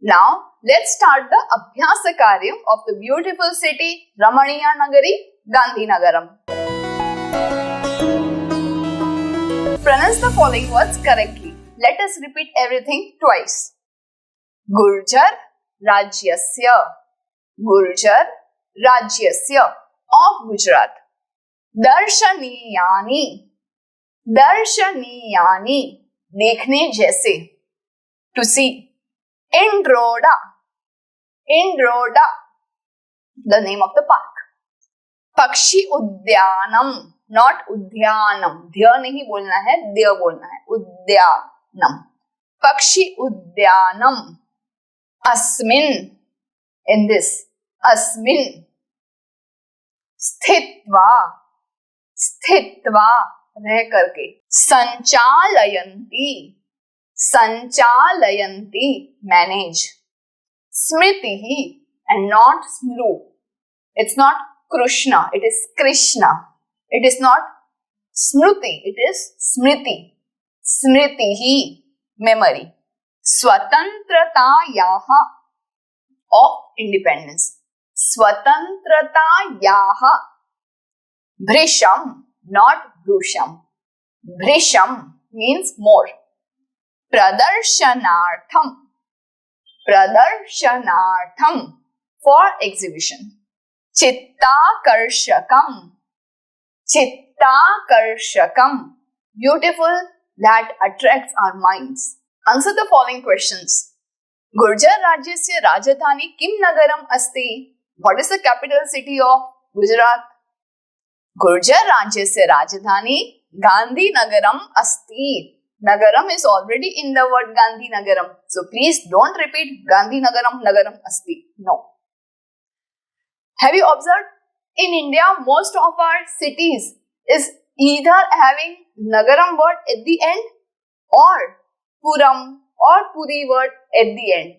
Now let's start the Abhyasa Karyam of the beautiful city Ramaniya Nagari, Gandhinagaram. Pronounce the following words correctly. Let us repeat everything twice. Gurjar Rajyasya. Gurjar Rajyasya of Gujarat. Darshaniyani. Darshaniyani. देखने जैसे. To see. Indroda. Indroda. The name of the park. Pakshi Udyanam. Not Udyanam. Dhya नहीं बोलना है, दया बोलना है. Udyanam. Pakshi Udyanam. Asmin. In this. Asmin. Sthitva. Sthitva. रह करके. Sanchalayanti. Sanchalayanti. Manage. Smritihi. And not Smru. It's not Krishna. It is Krishna. It is not Smruti. It is Smriti. Smritihi. Memory. Swatantratayaha. Of independence. Swatantratayaha. Bhrisham. Not Bhusham. Bhrisham means more. Pradarshanartham. Pradarshanartham. For exhibition. Chittakarshakam. Chittakarshakam. Beautiful, that attracts our minds. Answer the following questions. Gurjar Rajyasya Rajdhani Kim Nagaram Asti? What is the capital city of Gujarat? Gurjar Rajyasya Rajdhani Gandhi Nagaram Asti. Nagaram is already in the word Gandhi Nagaram. So please don't repeat Gandhi Nagaram, Nagaram Asti. No. Have you observed? In India, most of our cities is either having Nagaram word at the end or Puram or Puri word at the end.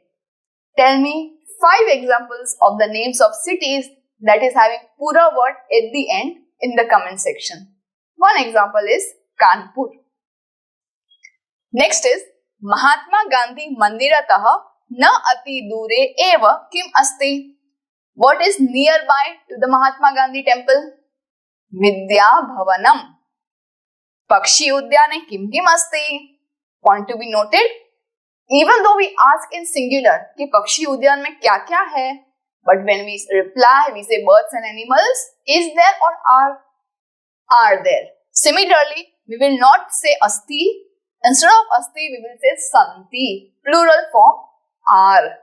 Tell me 5 examples of the names of cities that is having Pura word at the end in the comment section. One example is Kanpur. Next is Mahatma Gandhi Mandiratah na ati dure eva kim asti. What is nearby to the Mahatma Gandhi temple? Vidya Bhavanam. Pakshi Udyane kim kim asti. Point to be noted. Even though we ask in singular कि Pakshi Udyan में क्या क्या है, but when we reply, we say birds and animals. Is there or are there? Similarly, we will not say asti. Instead of asti, we will say santi. Plural form are.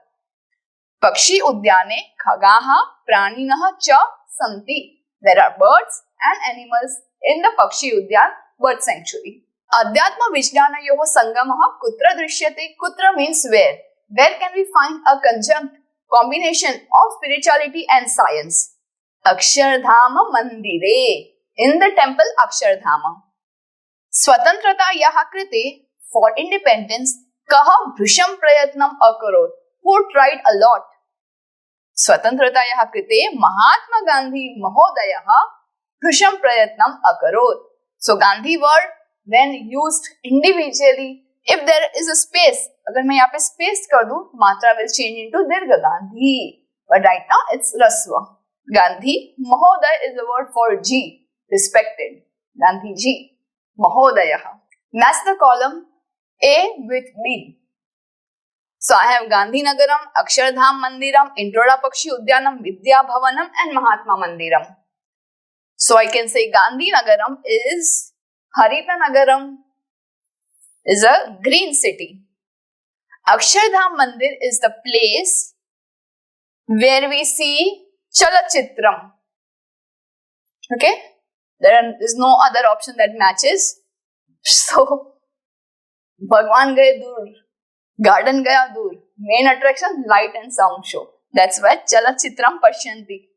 Pakshi Udyane khagaha praninaha cha santi. There are birds and animals in the Pakshi Udyan bird sanctuary. Adhyatma Vijnana yoho sangamaha kutra drishyate. Kutra means where. Where can we find a conjunct combination of spirituality and science? Akshardhama Mandire. In the temple Akshardhama. Swatantrata yaha krite. For independence, kaha bhrisham prayatnam akarot. Who tried a lot? Swatantrata yaha krite. Mahatma Gandhi Mahodayaha bhrisham prayatnam akarot. So Gandhi word when used individually, if there is a space, अगर मैं यहाँ पे space कर दूँ, मात्रा will change into दीर्घ Gandhi. But right now it's Raswa. Gandhi, Mahodaya is the word for G, respected. Gandhi Ji, Mahodayaha. Match the column A with B. So I have Gandhi Nagaram, Akshardham Mandiram, Indroda Pakshi Udyanam, Vidya Bhavanam and Mahatma Mandiram. So I can say Gandhi Nagaram is Harita Nagaram, is a green city. Akshardham Mandir is the place where we see Chalachitram. Okay? There is no other option that matches. So, Bhagwan gaya dur, garden gaya dur. Main attraction, light and sound show. That's why Chalachitram Pashyanti.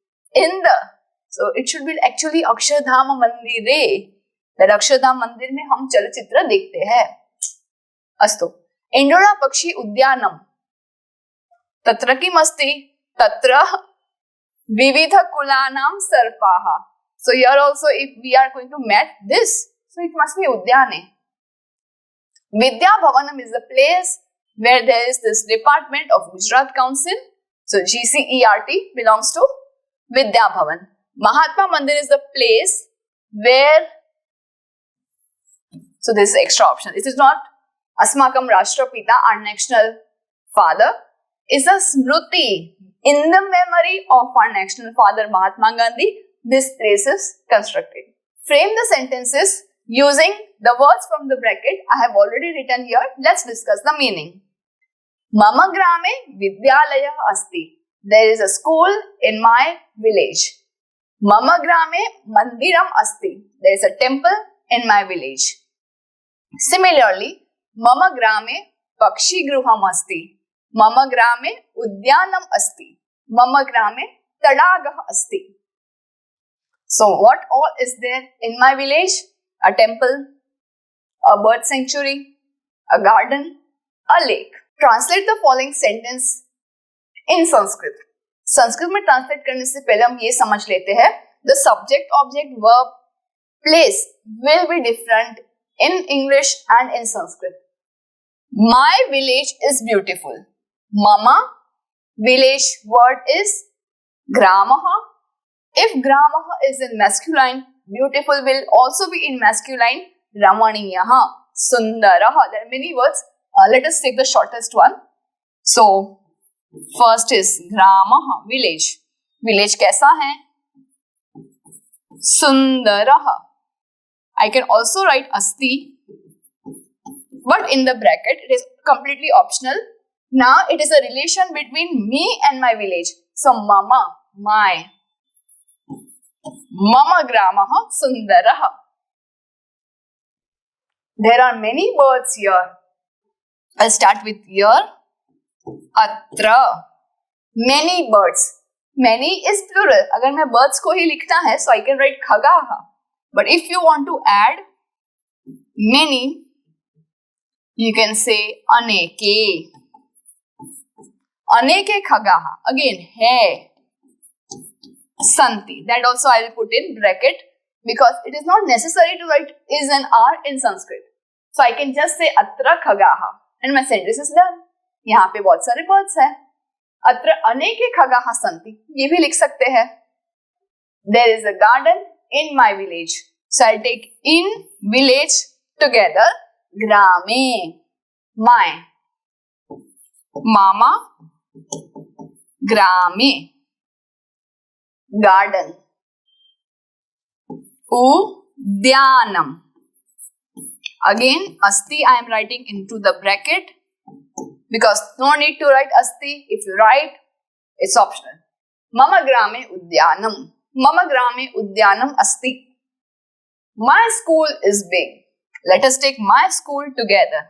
So it should be actually Akshardham Mandire. That Akshardham Mandir में हम चलचित्र देखते हैं. अस्तु. इंडोरा पक्षी उद्यानम. तत्र किमस्ति? तत्र विविध कुलानां सर्पाः. So here also if we are going to match this, so it must be Udyane. Vidya Bhavanam is the place where there is this department of Gujarat Council. So GCERT belongs to Vidya Bhavan. Mahatma Mandir is the place where, so this is extra option. This is not Asmakam Rashtrapita, our national father. It's a Smruti in the memory of our national father Mahatma Gandhi. This place is constructed. Frame the sentences using the words from the bracket. I have already written here. Let's discuss the meaning. Mama grame vidyalaya asti. There is a school in my village. Mama grame mandiram asti. There is a temple in my village. Similarly, mama grame pakshi gruham asti. Mama grame udyanam asti. Mama grame tadagah asti. So what all is there in my village? A temple, a bird sanctuary, a garden, a lake. Translate the following sentence in Sanskrit. Sanskrit में translate करने से पहले हम ये समझ लेते हैं the subject, object, verb, place will be different in English and in Sanskrit. My village is beautiful. Mama, village word is gramaha. If gramaha is in masculine, beautiful will also be in masculine. Ramaniyaha, sundaraha. There are many words. Let us take the shortest one. So, first is gramaha, village. Village कैसा है? Sundaraha. I can also write asti, but in the bracket it is completely optional. Now it is a relation between me and my village. So mama, my. Mama gramaha sundaraha. There are many birds here. I'll start with here. Atra. Many birds. Many is plural. अगर मैं birds को ही लिखना है, so I can write khagaha. But if you want to add many, you can say aneke. Aneke khagaha. Again, hai. Santi. That also I will put in bracket because it is not necessary to write is and are in Sanskrit. So I can just say atra khagaha and my sentence is done. यहाँ पे बहुत सारे birds हैं. अत्र अनेके खगाः सन्ति. ये भी लिख सकते हैं. There is a garden in my village. So I'll take in village together. Grame. My. Mama. Grame. Garden. Udyanam. Again, asti I am writing into the bracket because no need to write asti. If you write, it's optional. Mama grame udyanam. Mama grame udyanam asti. My school is big. Let us take my school together.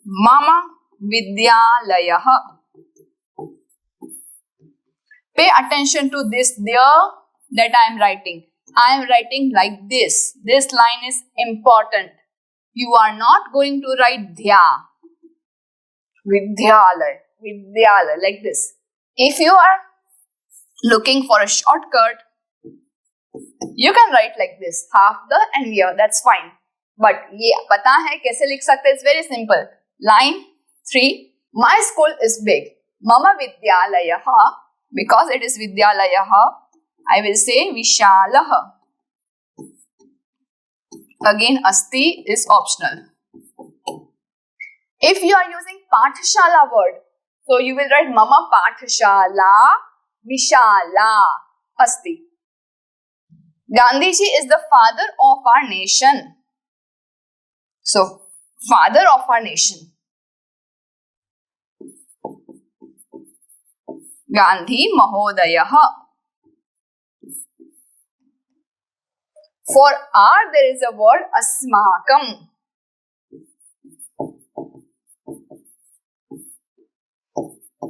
Mama vidyalayah. Pay attention to this there that I am writing. I am writing like this. This line is important. You are not going to write dhya. Vidyalay. Vidyalay. Like this. If you are looking for a shortcut, you can write like this. Half the and here. That's fine. But ये पता है कैसे लिख सकते हैं? It's very simple. Line 3. My school is big. Mama vidyalayah. Because it is vidyalayah, I will say vishalah. Again, asti is optional. If you are using pathshala word, so you will write mama pathshala vishala asti. Gandhiji is the father of our nation. So, father of our nation. Gandhi Mahodayah. For our there is a word asmakam.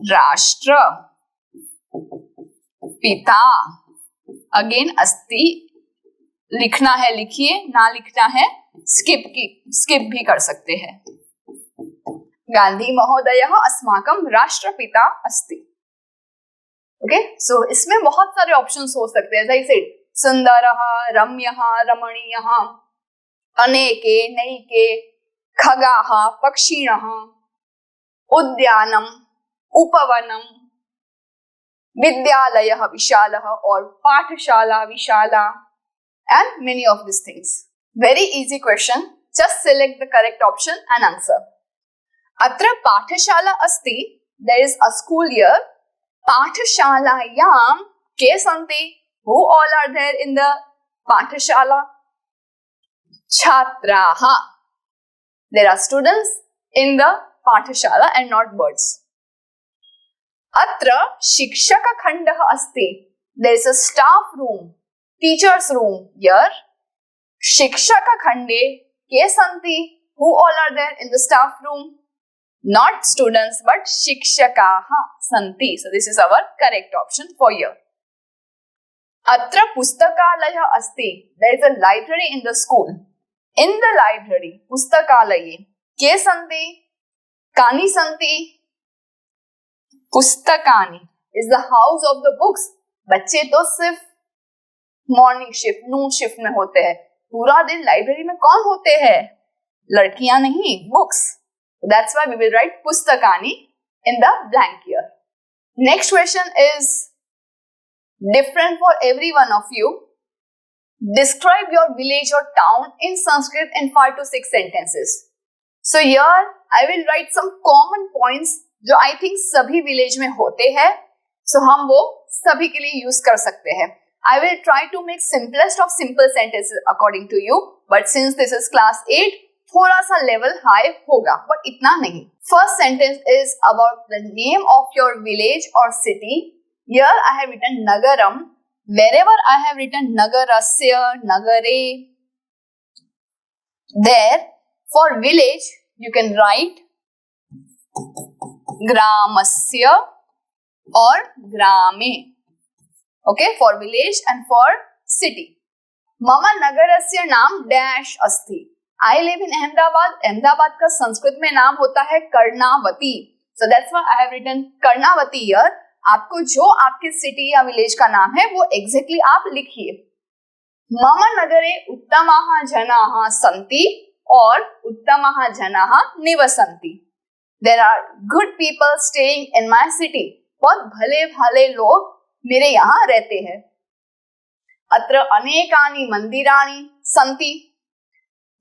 Rashtra. Pita. Again asti. लिखना है लिखिए, ना लिखना है skip भी कर सकते हैं. गांधी महोदयः अस्माकं राष्ट्रपिता अस्ति. ओके, सो इसमें बहुत सारे ऑप्शंस हो सकते हैं. जैसे सुंदरः, रम्यः, रमणीयः, अनेके, नैके, खगाः, पक्षिणः. उद्यानम, उपवनम, विद्यालयः विशालः और पाठशाला विशाला, and many of these things. Very easy question. Just select the correct option and answer. अत्र पाठशाला अस्ति. There is a school here. पाठशालायां के सन्ति? Who all are there in the पाठशाला? छात्राः. There are students in the पाठशाला and not birds. अत्र शिक्षकखण्डः अस्ति. There is a staff room, teachers room here. शिक्षकखण्डे के सन्ति? Who all are there in the staff room? Not students but शिक्षकाः सन्ति. So this is our correct option for here. अत्र पुस्तकालयः अस्ति. There is a library in the school. In the library, पुस्तकालये के सन्ति? कानि सन्ति? पुस्तकानि is the house of the books. बच्चे तो सिर्फ मॉर्निंग शिफ्ट, नून शिफ्ट में होते हैं. पूरा दिन लाइब्रेरी में कौन होते हैं? लड़कियां नहीं, books. That's why we will write pustakani in the blank here. Next question is different for every one of you. Describe your village or town in Sanskrit in 5 to 6 sentences. So here I will write some common points जो I think सभी village में होते हैं. So हम वो सभी के लिए यूज कर सकते हैं. I will try to make simplest of simple sentences according to you. But since this is class 8, थोड़ा सा लेवल हाई होगा, but इतना नहीं. First sentence is about the name of your village or city. Here I have written Nagaram. Wherever I have written Nagarasya, Nagare, there for village you can write Gramasya or Grame. Okay, for village and for city. Mama Nagarasya naam dash asti. I live in Ahmedabad. Ahmedabad का संस्कृत में नाम होता है Karnavati. So that's why I have written Karnavati here. आपको जो आपके city या village का नाम है वो एग्जैक्टली आप लिखिए. मम नगरे उत्तमाः जनाः सन्ति और उत्तमाः जनाः निवसन्ति. There are good people staying in my city. बहुत भले भाले लोग मेरे यहाँ रहते हैं. अत्र अनेकानि मंदिराणि सन्ति.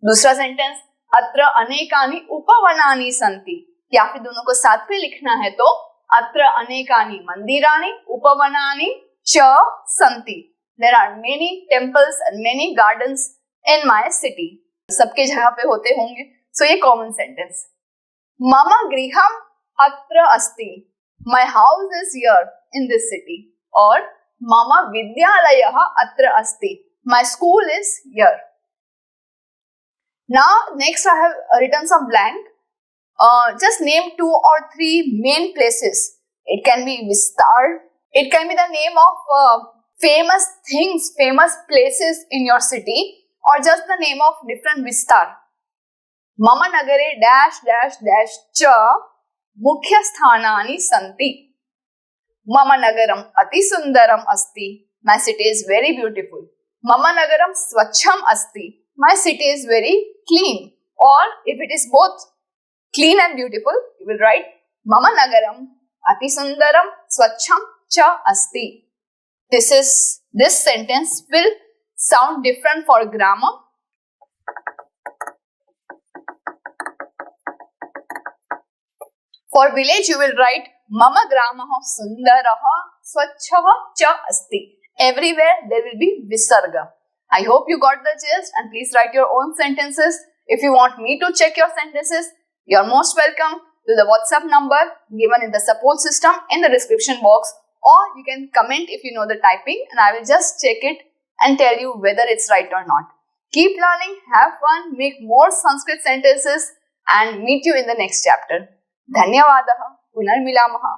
दूसरा सेंटेंस, अत्र अनेकानि उपवनानि सन्ति. या फिर दोनों को साथ में लिखना है तो अत्र अनेकानि मंदिराणि उपवनानि च सन्ति. There are many temples and many gardens in my city. सबके जगह पे होते होंगे. So ये कॉमन सेंटेंस. मम गृहम् अत्र अस्ति. My house is here in this city. और मम विद्यालयः अत्र अस्ति. My school is here. Now next I have written some blank. Just name 2 or 3 main places. It can be Vistar. It can be the name of famous things, famous places in your city, or just the name of different Vistar. Mama nagare dash dash dash cha mukhya sthanani santi. Mama nagaram ati sundaram asti. My city is very beautiful. Mama nagaram swachham asti. My city is very clean. Or if it is both clean and beautiful, you will write Mama nagaram ati sundaram swachham cha asti. This sentence will sound different for grammar. For village you will write Mama gramah sundarah swachhah cha asti. Everywhere there will be visarga. I hope you got the gist and please write your own sentences. If you want me to check your sentences, you are most welcome to the WhatsApp number given in the support system in the description box, or you can comment if you know the typing and I will just check it and tell you whether it's right or not. Keep learning, have fun, make more Sanskrit sentences and meet you in the next chapter. Dhanyavadah. Punarmilamaha.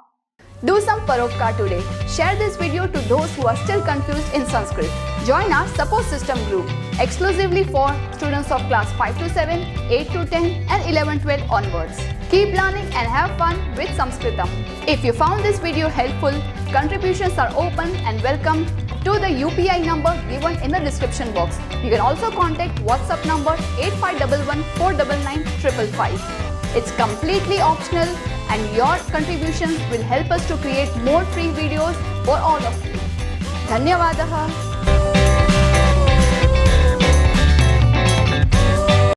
Do some paropkar today. Share this video to those who are still confused in Sanskrit. Join our support system group exclusively for students of class 5 to 7, 8 to 10 and 11-12 onwards. Keep learning and have fun with Sanskritam. If you found this video helpful, contributions are open and welcome to the UPI number given in the description box. You can also contact WhatsApp number 8511 499 555. It's completely optional and your contributions will help us to create more free videos for all of you. धन्यवादः.